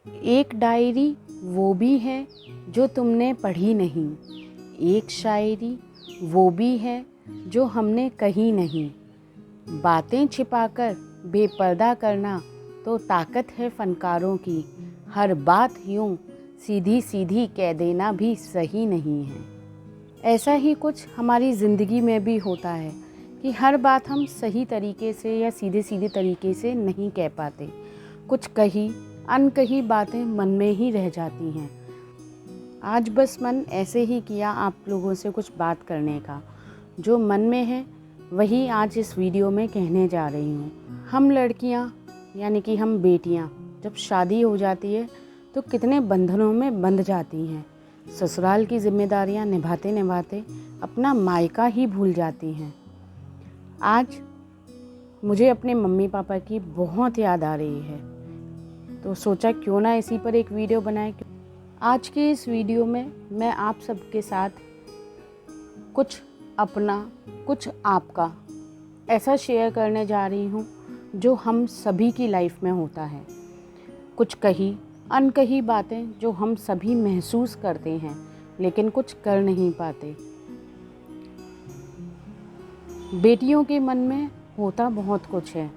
एक डायरी वो भी है जो तुमने पढ़ी नहीं, एक शायरी वो भी है जो हमने कही नहीं। बातें छिपाकर बेपर्दा करना तो ताकत है फनकारों की, हर बात यूं सीधी सीधी कह देना भी सही नहीं है। ऐसा ही कुछ हमारी ज़िंदगी में भी होता है कि हर बात हम सही तरीके से या सीधे सीधे तरीके से नहीं कह पाते। कुछ कही अनकही बातें मन में ही रह जाती हैं। आज बस मन ऐसे ही किया आप लोगों से कुछ बात करने का, जो मन में है वही आज इस वीडियो में कहने जा रही हूँ। हम लड़कियाँ यानी कि हम बेटियाँ जब शादी हो जाती है तो कितने बंधनों में बंध जाती हैं। ससुराल की जिम्मेदारियाँ निभाते निभाते अपना मायका ही भूल जाती हैं। आज मुझे अपने मम्मी पापा की बहुत याद आ रही है, तो सोचा क्यों ना इसी पर एक वीडियो बनाएं। आज के इस वीडियो में मैं आप सबके साथ कुछ अपना कुछ आपका ऐसा शेयर करने जा रही हूँ जो हम सभी की लाइफ में होता है। कुछ कही अनकही बातें जो हम सभी महसूस करते हैं लेकिन कुछ कर नहीं पाते। बेटियों के मन में होता बहुत कुछ है,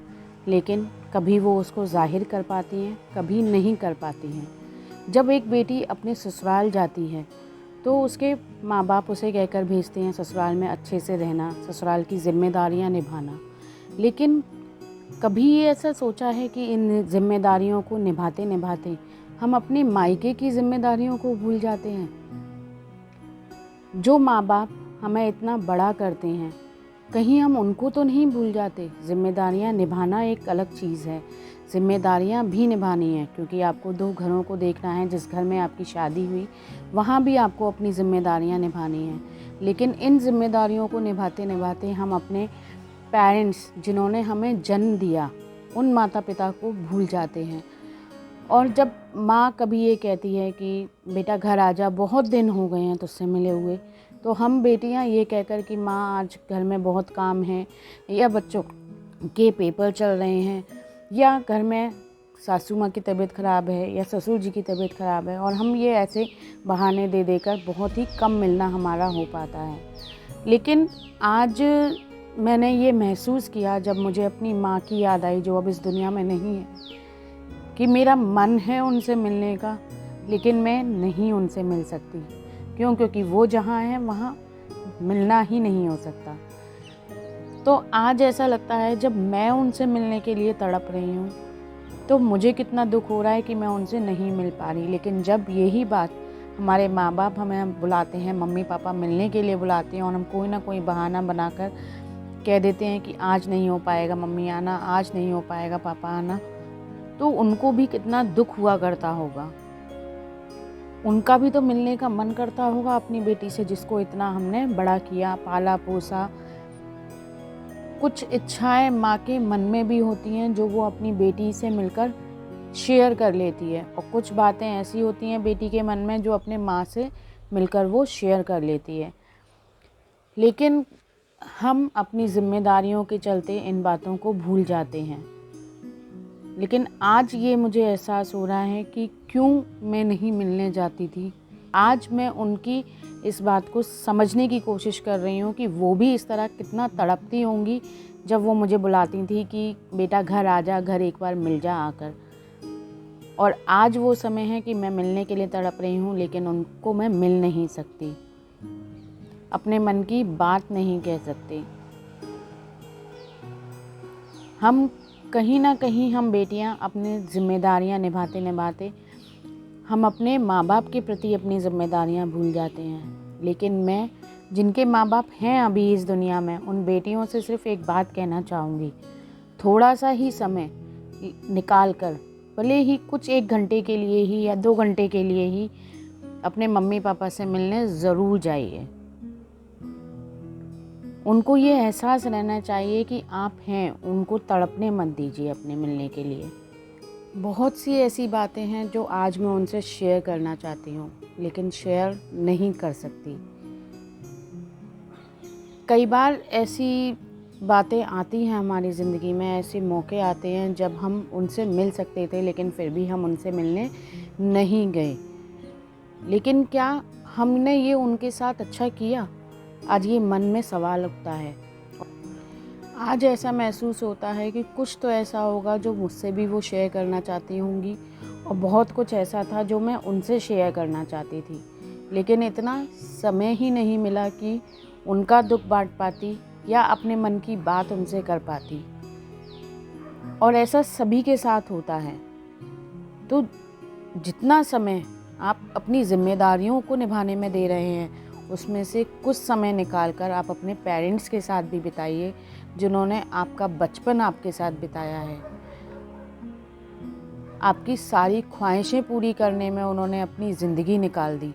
लेकिन कभी वो उसको जाहिर कर पाती हैं, कभी नहीं कर पाती हैं। जब एक बेटी अपने ससुराल जाती है तो उसके माँ बाप उसे कहकर भेजते हैं ससुराल में अच्छे से रहना, ससुराल की जिम्मेदारियाँ निभाना। लेकिन कभी ये ऐसा सोचा है कि इन जिम्मेदारियों को निभाते निभाते हम अपने मायके की जिम्मेदारियों को भूल जाते हैं। जो माँ बाप हमें इतना बड़ा करते हैं, कहीं हम उनको तो नहीं भूल जाते। जिम्मेदारियाँ निभाना एक अलग चीज़ है, जिम्मेदारियाँ भी निभानी है, क्योंकि आपको 2 घरों को देखना है। जिस घर में आपकी शादी हुई वहाँ भी आपको अपनी जिम्मेदारियाँ निभानी हैं। लेकिन इन जिम्मेदारियों को निभाते निभाते हम अपने पेरेंट्स, जिन्होंने हमें जन्म दिया, उन माता पिता को भूल जाते हैं। और जब माँ कभी ये कहती है कि बेटा घर आ जा, बहुत दिन हो गए हैं तुझसे मिले हुए, तो हम बेटियाँ ये कहकर कि माँ आज घर में बहुत काम है, या बच्चों के पेपर चल रहे हैं, या घर में सासू माँ की तबीयत ख़राब है या ससुर जी की तबीयत ख़राब है, और हम ये ऐसे बहाने दे देकर बहुत ही कम मिलना हमारा हो पाता है। लेकिन आज मैंने ये महसूस किया जब मुझे अपनी माँ की याद आई, जो अब इस दुनिया में नहीं है, कि मेरा मन है उनसे मिलने का, लेकिन मैं नहीं उनसे मिल सकती। क्यों? क्योंकि वो जहाँ हैं वहाँ मिलना ही नहीं हो सकता। तो आज ऐसा लगता है जब मैं उनसे मिलने के लिए तड़प रही हूँ तो मुझे कितना दुख हो रहा है कि मैं उनसे नहीं मिल पा रही। लेकिन जब यही बात हमारे माँ बाप हमें बुलाते हैं, मम्मी पापा मिलने के लिए बुलाते हैं, और हम कोई ना कोई बहाना बनाकर कह देते हैं कि आज नहीं हो पाएगा मम्मी आना, आज नहीं हो पाएगा पापा आना, तो उनको भी कितना दुख हुआ करता होगा। उनका भी तो मिलने का मन करता होगा अपनी बेटी से, जिसको इतना हमने बड़ा किया, पाला पोसा। कुछ इच्छाएं माँ के मन में भी होती हैं जो वो अपनी बेटी से मिलकर शेयर कर लेती है, और कुछ बातें ऐसी होती हैं बेटी के मन में जो अपने माँ से मिलकर वो शेयर कर लेती है। लेकिन हम अपनी जिम्मेदारियों के चलते इन बातों को भूल जाते हैं। लेकिन आज ये मुझे एहसास हो रहा है कि क्यों मैं नहीं मिलने जाती थी। आज मैं उनकी इस बात को समझने की कोशिश कर रही हूँ कि वो भी इस तरह कितना तड़पती होंगी जब वो मुझे बुलाती थी कि बेटा घर आ जा, घर एक बार मिल जा आकर। और आज वो समय है कि मैं मिलने के लिए तड़प रही हूँ, लेकिन उनको मैं मिल नहीं सकती, अपने मन की बात नहीं कह सकती। हम कहीं ना कहीं हम बेटियां अपनी जिम्मेदारियां निभाते निभाते हम अपने माँ बाप के प्रति अपनी जिम्मेदारियां भूल जाते हैं। लेकिन मैं, जिनके माँ बाप हैं अभी इस दुनिया में, उन बेटियों से सिर्फ एक बात कहना चाहूँगी, थोड़ा सा ही समय निकाल कर, भले ही कुछ 1 घंटे के लिए ही या 2 घंटे के लिए ही, अपने मम्मी पापा से मिलने ज़रूर जाइए। उनको ये एहसास रहना चाहिए कि आप हैं, उनको तड़पने मत दीजिए अपने मिलने के लिए। बहुत सी ऐसी बातें हैं जो आज मैं उनसे शेयर करना चाहती हूँ, लेकिन शेयर नहीं कर सकती। कई बार ऐसी बातें आती हैं हमारी ज़िंदगी में, ऐसे मौके आते हैं जब हम उनसे मिल सकते थे लेकिन फिर भी हम उनसे मिलने नहीं गए। लेकिन क्या हमने ये उनके साथ अच्छा किया? आज ये मन में सवाल उठता है। आज ऐसा महसूस होता है कि कुछ तो ऐसा होगा जो मुझसे भी वो शेयर करना चाहती होंगी, और बहुत कुछ ऐसा था जो मैं उनसे शेयर करना चाहती थी, लेकिन इतना समय ही नहीं मिला कि उनका दुख बांट पाती या अपने मन की बात उनसे कर पाती। और ऐसा सभी के साथ होता है। तो जितना समय आप अपनी ज़िम्मेदारियों को निभाने में दे रहे हैं, उसमें से कुछ समय निकाल कर आप अपने पेरेंट्स के साथ भी बिताइए, जिन्होंने आपका बचपन आपके साथ बिताया है। आपकी सारी ख्वाहिशें पूरी करने में उन्होंने अपनी ज़िंदगी निकाल दी।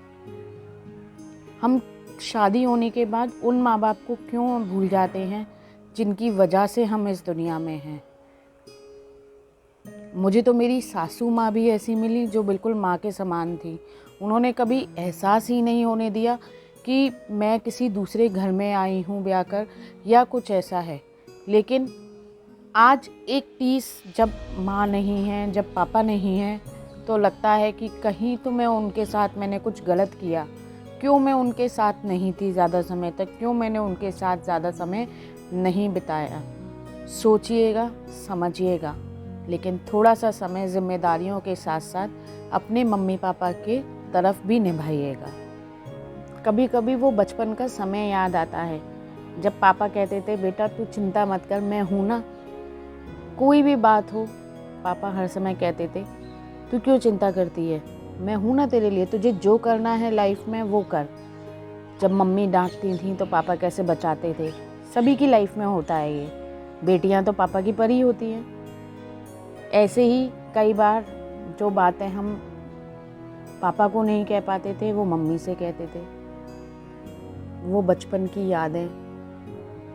हम शादी होने के बाद उन माँ बाप को क्यों भूल जाते हैं जिनकी वजह से हम इस दुनिया में हैं। मुझे तो मेरी सासू माँ भी ऐसी मिली जो बिल्कुल माँ के समान थी। उन्होंने कभी एहसास ही नहीं होने दिया कि मैं किसी दूसरे घर में आई हूँ ब्याह कर या कुछ ऐसा है। लेकिन आज एक टीस जब माँ नहीं है, जब पापा नहीं हैं, तो लगता है कि कहीं तो मैं उनके साथ मैंने कुछ गलत किया। क्यों मैं उनके साथ नहीं थी ज़्यादा समय तक, क्यों मैंने उनके साथ ज़्यादा समय नहीं बिताया। सोचिएगा, समझिएगा, लेकिन थोड़ा सा समय जिम्मेदारियों के साथ साथ अपने मम्मी पापा के तरफ भी निभाइएगा। कभी कभी वो बचपन का समय याद आता है जब पापा कहते थे, बेटा तू चिंता मत कर, मैं हूँ ना। कोई भी बात हो, पापा हर समय कहते थे, तू क्यों चिंता करती है, मैं हूँ ना तेरे लिए, तुझे जो करना है लाइफ में वो कर। जब मम्मी डांटती थी तो पापा कैसे बचाते थे। सभी की लाइफ में होता है ये, बेटियां तो पापा की परी होती हैं। ऐसे ही कई बार जो बातें हम पापा को नहीं कह पाते थे वो मम्मी से कहते थे। वो बचपन की यादें,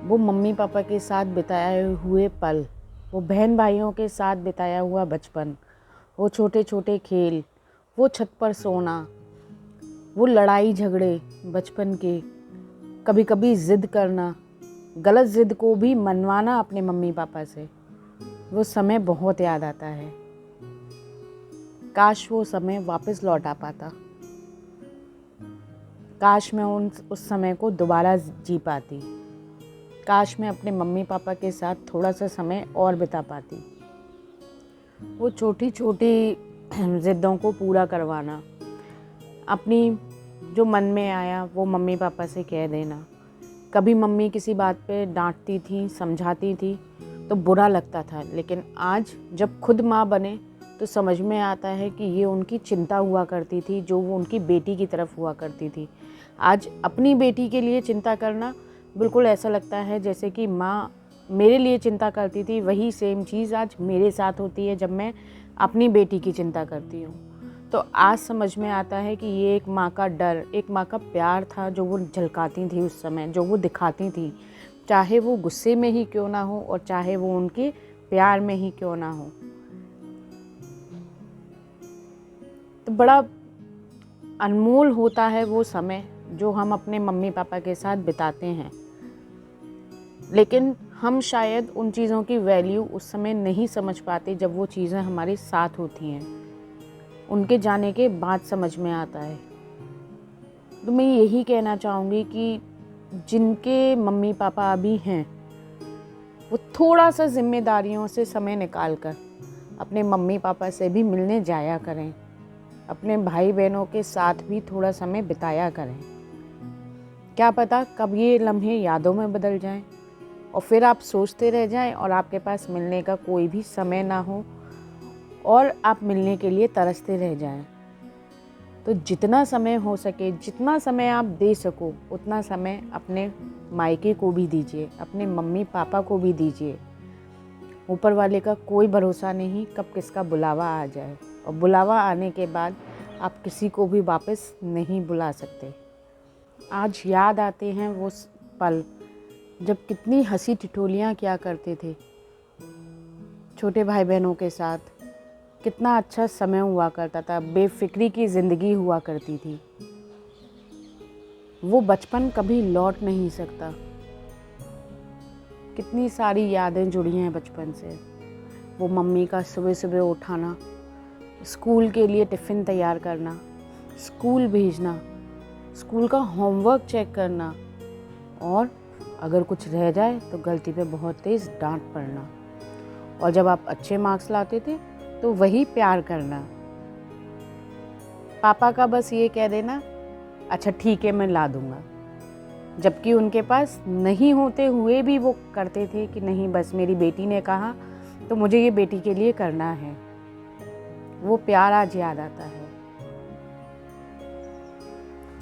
वो मम्मी पापा के साथ बिताए हुए पल, वो बहन भाइयों के साथ बिताया हुआ बचपन, वो छोटे छोटे खेल, वो छत पर सोना, वो लड़ाई झगड़े बचपन के, कभी कभी ज़िद करना, गलत ज़िद को भी मनवाना अपने मम्मी पापा से, वो समय बहुत याद आता है। काश वो समय वापस लौट आ पाता। काश मैं उस समय को दोबारा जी पाती। काश मैं अपने मम्मी पापा के साथ थोड़ा सा समय और बिता पाती। वो छोटी छोटी ज़िद्दों को पूरा करवाना, अपनी जो मन में आया वो मम्मी पापा से कह देना। कभी मम्मी किसी बात पे डांटती थी, समझाती थी तो बुरा लगता था, लेकिन आज जब खुद माँ बने तो समझ में आता है कि ये उनकी चिंता हुआ करती थी, जो वो उनकी बेटी की तरफ हुआ करती थी। आज अपनी बेटी के लिए चिंता करना बिल्कुल ऐसा लगता है जैसे कि माँ मेरे लिए चिंता करती थी, वही सेम चीज़ आज मेरे साथ होती है जब मैं अपनी बेटी की चिंता करती हूँ। तो आज समझ में आता है कि ये एक माँ का डर, एक माँ का प्यार था जो वो झलकाती थी उस समय, जो वो दिखाती थी, चाहे वो गुस्से में ही क्यों ना हो और चाहे वो उनके प्यार में ही क्यों ना हो। तो बड़ा अनमोल होता है वो समय जो हम अपने मम्मी पापा के साथ बिताते हैं, लेकिन हम शायद उन चीज़ों की वैल्यू उस समय नहीं समझ पाते जब वो चीज़ें हमारे साथ होती हैं। उनके जाने के बाद समझ में आता है। तो मैं यही कहना चाहूँगी कि जिनके मम्मी पापा अभी हैं, वो थोड़ा सा जिम्मेदारियों से समय निकाल कर अपने मम्मी पापा से भी मिलने जाया करें। अपने भाई बहनों के साथ भी थोड़ा समय बिताया करें। क्या पता कब ये लम्हे यादों में बदल जाएं और फिर आप सोचते रह जाएं और आपके पास मिलने का कोई भी समय ना हो और आप मिलने के लिए तरसते रह जाएं। तो जितना समय हो सके, जितना समय आप दे सको, उतना समय अपने मायके को भी दीजिए, अपने मम्मी पापा को भी दीजिए। ऊपर वाले का कोई भरोसा नहीं कब किसका बुलावा आ जाए, और बुलावा आने के बाद आप किसी को भी वापस नहीं बुला सकते। आज याद आते हैं वो पल जब कितनी हंसी ठिठोलियाँ किया करते थे छोटे भाई बहनों के साथ। कितना अच्छा समय हुआ करता था, बेफिक्री की ज़िंदगी हुआ करती थी। वो बचपन कभी लौट नहीं सकता। कितनी सारी यादें जुड़ी हैं बचपन से। वो मम्मी का सुबह सुबह उठाना, स्कूल के लिए टिफ़िन तैयार करना, स्कूल भेजना, स्कूल का होमवर्क चेक करना, और अगर कुछ रह जाए तो गलती पे बहुत तेज़ डांट पड़ना, और जब आप अच्छे मार्क्स लाते थे तो वही प्यार करना। पापा का बस ये कह देना, अच्छा ठीक है मैं ला दूँगा, जबकि उनके पास नहीं होते हुए भी वो करते थे कि नहीं बस मेरी बेटी ने कहा तो मुझे ये बेटी के लिए करना है। वो प्यार आज याद आता है,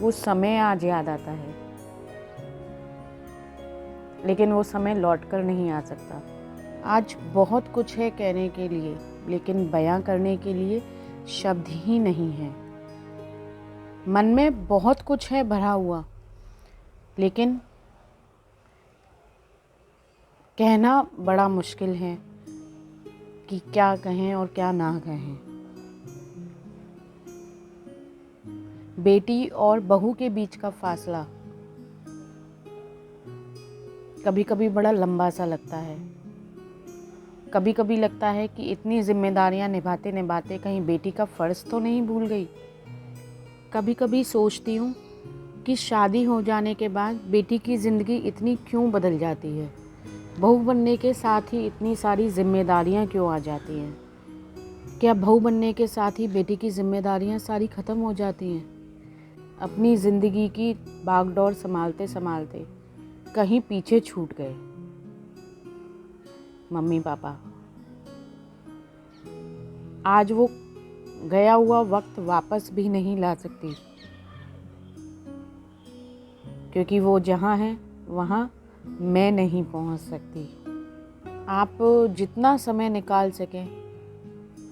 वो समय आज याद आता है, लेकिन वो समय लौट कर नहीं आ सकता। आज बहुत कुछ है कहने के लिए, लेकिन बयां करने के लिए शब्द ही नहीं है। मन में बहुत कुछ है भरा हुआ, लेकिन कहना बड़ा मुश्किल है कि क्या कहें और क्या ना कहें। बेटी और बहू के बीच का फासला कभी कभी बड़ा लंबा सा लगता है। कभी कभी लगता है कि इतनी जिम्मेदारियां निभाते निभाते कहीं बेटी का फ़र्ज़ तो नहीं भूल गई। कभी कभी सोचती हूँ कि शादी हो जाने के बाद बेटी की ज़िंदगी इतनी क्यों बदल जाती है। बहू बनने के साथ ही इतनी सारी जिम्मेदारियां क्यों आ जाती हैं। क्या बहू बनने के साथ ही बेटी की जिम्मेदारियां सारी ख़त्म हो जाती हैं। अपनी ज़िंदगी की भागदौड़ संभालते संभालते कहीं पीछे छूट गए मम्मी पापा। आज वो गया हुआ वक्त वापस भी नहीं ला सकती, क्योंकि वो जहाँ है वहाँ मैं नहीं पहुँच सकती। आप जितना समय निकाल सकें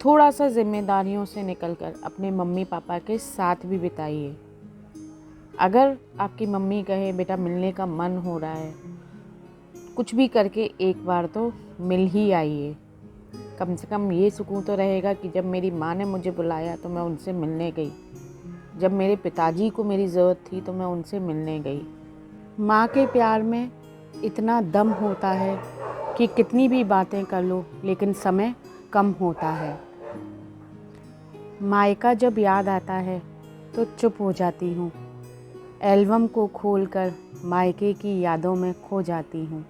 थोड़ा सा जिम्मेदारियों से निकलकर अपने मम्मी पापा के साथ भी बिताइए। अगर आपकी मम्मी कहे बेटा मिलने का मन हो रहा है, कुछ भी करके एक बार तो मिल ही आइए। कम से कम ये सुकून तो रहेगा कि जब मेरी माँ ने मुझे बुलाया तो मैं उनसे मिलने गई, जब मेरे पिताजी को मेरी ज़रूरत थी तो मैं उनसे मिलने गई। माँ के प्यार में इतना दम होता है कि कितनी भी बातें कर लो लेकिन समय कम होता है। मायका जब याद आता है तो चुप हो जाती हूँ, एल्बम को खोलकर मायके की यादों में खो जाती हूँ।